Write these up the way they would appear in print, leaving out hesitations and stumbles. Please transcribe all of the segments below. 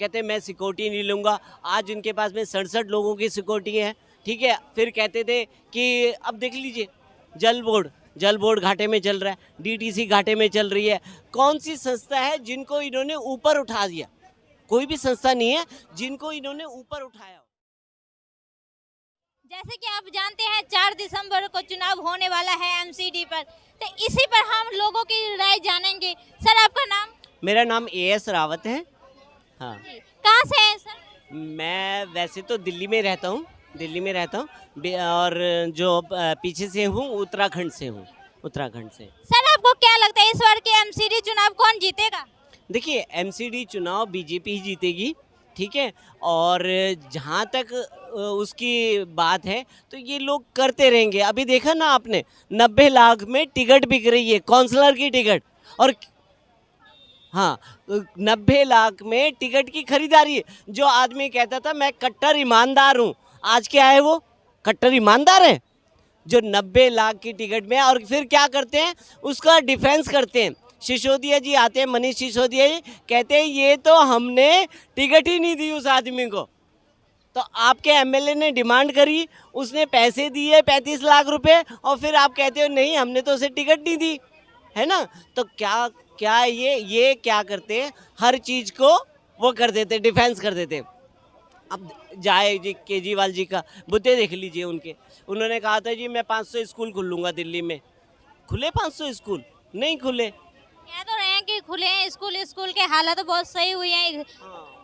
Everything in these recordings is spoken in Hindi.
कहते मैं सिक्योरिटी नहीं लूँगा। आज उनके पास में 67 लोगों की सिक्योरिटी है, ठीक है। फिर कहते थे कि अब देख लीजिए जल बोर्ड घाटे में चल रहा है, डीटीसी घाटे में चल रही है। कौन सी संस्था है जिनको इन्होंने ऊपर उठा दिया? कोई भी संस्था नहीं है जिनको इन्होंने ऊपर उठाया। जैसे कि आप जानते हैं 4 दिसंबर को चुनाव होने वाला है एमसीडी पर, तो इसी पर हम लोगों की राय जानेंगे। सर आपका नाम? मेरा नाम एएस रावत है। हाँ, कहाँ से है सर? मैं वैसे तो दिल्ली में रहता हूँ और जो पीछे से हूँ उत्तराखंड से हूँ, उत्तराखंड से। सर आपको क्या लगता है इस बार के एमसीडी चुनाव कौन जीतेगा? देखिए एमसीडी चुनाव बीजेपी ही जीतेगी, ठीक है। और जहाँ तक उसकी बात है तो ये लोग करते रहेंगे। अभी देखा ना आपने 90 लाख में टिकट बिक रही है, काउंसलर की टिकट। और हाँ, 90 लाख में टिकट की खरीदारी है। जो आदमी कहता था मैं कट्टर ईमानदार हूँ, आज क्या है वो कट्टर ईमानदार है जो 90 लाख की टिकट में। और फिर क्या करते हैं, उसका डिफेंस करते हैं। सिसोदिया जी आते हैं, मनीष सिसोदिया जी कहते हैं ये तो हमने टिकट ही नहीं दी उस आदमी को। तो आपके एमएलए ने डिमांड करी, उसने पैसे दिए 35 लाख रुपए, और फिर आप कहते हो नहीं हमने तो उसे टिकट नहीं दी, है ना। तो क्या क्या ये क्या करते हैं, हर चीज़ को वो कर देते, डिफेंस कर देते। अब जाए जी केजरीवाल जी का मुद्दे देख लीजिए उनके। उन्होंने कहा था जी मैं 500 स्कूल खोलूँगा दिल्ली में। खुले 500 स्कूल? नहीं खुले। कह तो रहे हैं कि खुले हैं स्कूल के हालत तो बहुत सही हुई है।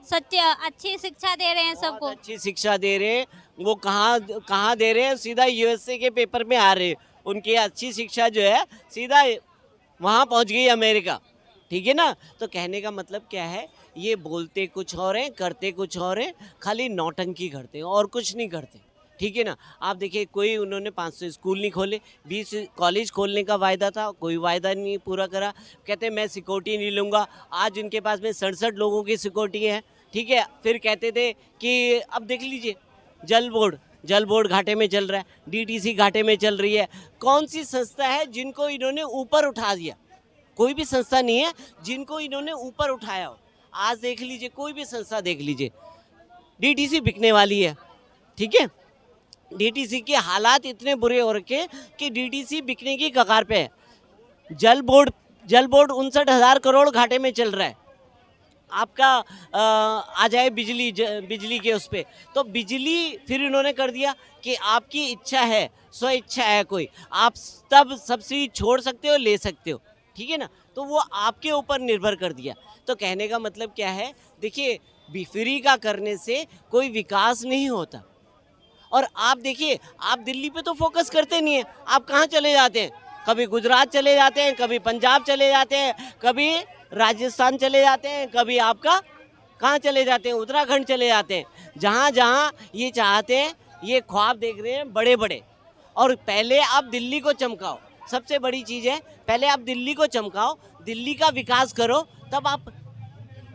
सच्चे अच्छी शिक्षा दे रहे हैं सबको। अच्छी शिक्षा दे रहे हैं। वो कहाँ दे रहे हैं, सीधा यूएसए के पेपर में आ रहे हैं। उनकी अच्छी शिक्षा जो है सीधा वहाँ पहुँच गई अमेरिका, ठीक है ना। तो कहने का मतलब क्या है, ये बोलते कुछ और हैं, करते कुछ और हैं, खाली नौटंकी करते हैं और कुछ नहीं करते, ठीक है ना। आप देखिए कोई उन्होंने 500 स्कूल नहीं खोले, 20 कॉलेज खोलने का वायदा था, कोई वायदा नहीं पूरा करा। कहते मैं सिक्योरिटी नहीं लूँगा, आज उनके पास में 67 लोगों की सिक्योरिटी है, ठीक है। फिर कहते थे कि अब देख लीजिए जल बोर्ड घाटे में चल रहा है, डीटीसी घाटे में चल रही है। कौन सी संस्था है जिनको इन्होंने ऊपर उठा दिया? कोई भी संस्था नहीं है जिनको इन्होंने ऊपर उठाया हो। आज देख लीजिए, कोई भी संस्था देख लीजिए, डीटीसी बिकने वाली है, ठीक है। डीटीसी के हालात इतने बुरे हो रखे कि डीटीसी बिकने की कगार पे है। जल बोर्ड 59,000 करोड़ घाटे में चल रहा है। आपका आ जाए बिजली के उस पर, तो बिजली फिर इन्होंने कर दिया कि आपकी इच्छा है, स्व इच्छा है कोई, आप तब सब्सिडी छोड़ सकते हो, ले सकते हो, ठीक है ना। तो वो आपके ऊपर निर्भर कर दिया। तो कहने का मतलब क्या है, देखिए फ्री का करने से कोई विकास नहीं होता। और आप देखिए, आप दिल्ली पे तो फोकस करते नहीं हैं, आप कहाँ चले जाते हैं, कभी गुजरात चले जाते हैं, कभी पंजाब चले जाते हैं, कभी राजस्थान चले जाते हैं, कभी आपका कहाँ चले जाते हैं, उत्तराखंड चले जाते हैं। जहाँ जहाँ ये चाहते हैं, ये ख्वाब देख रहे हैं बड़े बड़े। और पहले आप दिल्ली को चमकाओ, सबसे बड़ी चीज़ है, पहले आप दिल्ली को चमकाओ, दिल्ली का विकास करो। तब आप,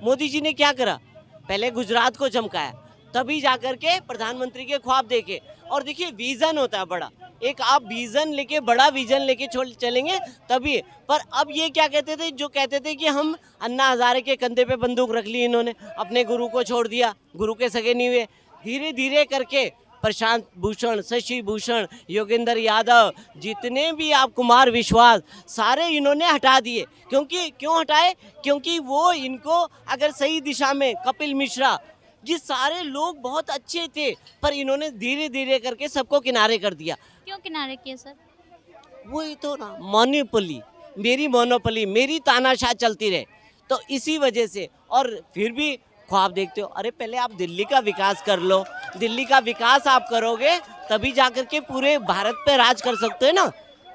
मोदी जी ने क्या करा, पहले गुजरात को चमकाया, तभी जाकर के प्रधानमंत्री के ख्वाब देखे। और देखिए विज़न होता है बड़ा, एक आप विज़न लेके, बड़ा विज़न लेके चलेंगे तभी। पर अब ये क्या कहते थे, जो कहते थे कि हम अन्ना हज़ारे के कंधे पे बंदूक रख ली इन्होंने, अपने गुरु को छोड़ दिया, गुरु के सगे नहीं हुए। धीरे धीरे करके प्रशांत भूषण, शशि भूषण, योगेंद्र यादव, जितने भी आप, कुमार विश्वास, सारे इन्होंने हटा दिए। क्यों हटाए? क्योंकि वो इनको अगर सही दिशा में, कपिल मिश्रा, ये सारे लोग बहुत अच्छे थे, पर इन्होंने धीरे धीरे करके सबको किनारे कर दिया। क्यों किनारे किए सर? वही तो ना, मोनोपोली, मेरी तानाशाह चलती रहे, तो इसी वजह से। और फिर भी ख्वाब देखते हो, अरे पहले आप दिल्ली का विकास कर लो, दिल्ली का विकास आप करोगे तभी जाकर के पूरे भारत पे राज कर सकते हो ना।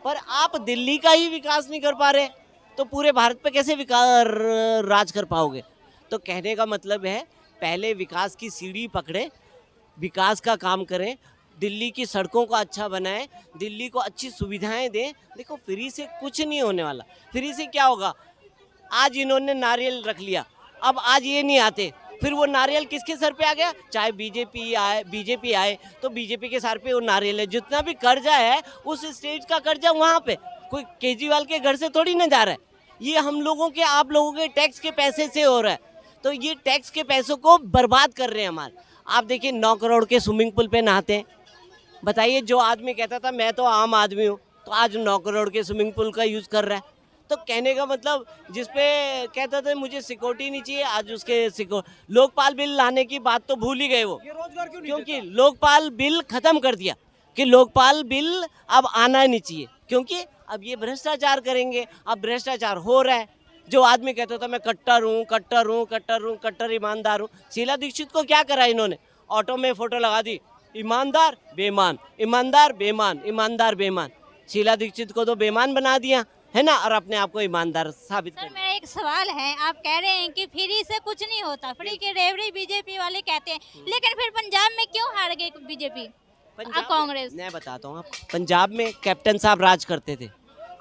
पर आप दिल्ली का ही विकास नहीं कर पा रहे, तो पूरे भारत पे कैसे राज कर पाओगे। तो कहने का मतलब है, पहले विकास की सीढ़ी पकड़े, विकास का काम करें, दिल्ली की सड़कों को अच्छा बनाएं, दिल्ली को अच्छी सुविधाएं दें। देखो फ्री से कुछ नहीं होने वाला। फ्री से क्या होगा, आज इन्होंने नारियल रख लिया, अब आज ये नहीं आते, फिर वो नारियल किसके सर पे आ गया, चाहे बीजेपी आए तो बीजेपी के सर पे वो नारियल है। जितना भी कर्जा है उस स्टेट का कर्जा वहाँ पे, कोई केजरीवाल के घर से थोड़ी ना जा रहा है, ये हम लोगों के, आप लोगों के टैक्स के पैसे से हो रहा है। तो तो ये टैक्स के पैसों को बर्बाद कर रहे हैं हमारे। आप देखिए 9 करोड़ के स्विमिंग पूल पे नहाते हैं। बताइए, जो आदमी कहता था मैं तो आम आदमी हूँ, तो आज 9 करोड़ के स्विमिंग पूल का यूज़ कर रहा है। तो कहने का मतलब, जिस पे कहता था मुझे सिक्योरिटी नहीं चाहिए, आज उसके लोकपाल बिल लाने की बात तो भूल ही गए वो, ये रोजगार क्यों नहीं क्योंकि लोकपाल बिल खत्म कर दिया कि लोकपाल बिल अब आना नहीं चाहिए, क्योंकि अब ये भ्रष्टाचार करेंगे। अब भ्रष्टाचार हो रहा है। जो आदमी कहता था मैं कट्टर हूँ, कट्टर हूँ, कट्टर हूँ, कट्टर ईमानदार हूँ, शीला दीक्षित को क्या करा इन्होंने? ऑटो में फोटो लगा दी, ईमानदार बेईमान, ईमानदार बेईमान, ईमानदार बेईमान। शीला दीक्षित को तो बेईमान बना दिया है ना, और अपने आप को ईमानदार साबित सर कर। मेरा एक सवाल है, आप कह रहे हैं कि फ्री से कुछ नहीं होता, फ्री की रेवड़ी बीजेपी वाले कहते हैं, लेकिन फिर पंजाब में क्यों हार गई बीजेपी कांग्रेस? मैं बताता हूँ आपको, पंजाब में कैप्टन साहब राज करते थे,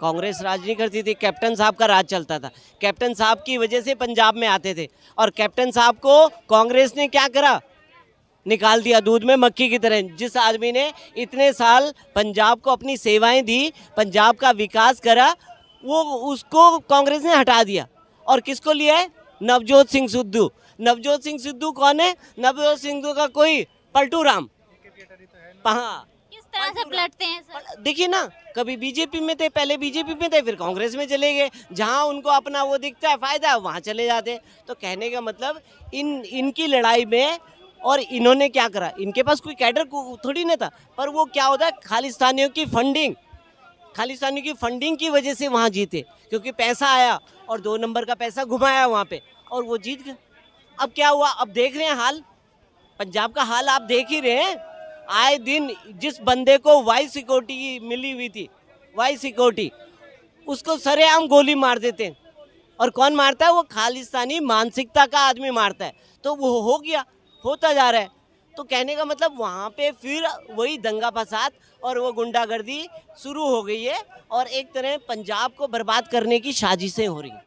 कांग्रेस राज नहीं करती थी, कैप्टन साहब का राज चलता था। कैप्टन साहब की वजह से पंजाब में आते थे, और कैप्टन साहब को कांग्रेस ने क्या करा? निकाल दिया दूध में मक्खी की तरह। जिस आदमी ने इतने साल पंजाब को अपनी सेवाएं दी, पंजाब का विकास करा, वो उसको कांग्रेस ने हटा दिया। और किसको लिया है? नवजोत सिंह सिद्धू। नवजोत सिंह सिद्धू कौन है? नवजोत सिंह सिद्धू का कोई पलटू राम। हाँ, किस तरह से पलटते हैं सर? देखिए ना, कभी बीजेपी में थे, पहले बीजेपी में थे, फिर कांग्रेस में चले गए। जहां उनको अपना वो दिखता है फायदा, वहां चले जाते हैं। तो कहने का मतलब, इनकी लड़ाई में, और इन्होंने क्या करा? इनके पास कोई कैडर थोड़ी ना था, पर वो क्या होता है, खालिस्तानियों की फंडिंग की वजह से वहां जीते, क्योंकि पैसा आया और 2 नंबर का पैसा घुमाया वहां पे, और वो जीत गए। अब क्या हुआ? अब देख रहे हैं हाल, पंजाब का हाल आप देख ही रहे हैं। आए दिन जिस बंदे को वाई सिक्योरिटी मिली हुई थी, वाई सिक्योरिटी, उसको सरेआम गोली मार देते हैं। और कौन मारता है? वो खालिस्तानी मानसिकता का आदमी मारता है। तो वो हो गया, होता जा रहा है। तो कहने का मतलब, वहाँ पे फिर वही दंगा फसाद और वो गुंडागर्दी शुरू हो गई है, और एक तरह पंजाब को बर्बाद करने की साजिशें हो रही हैं।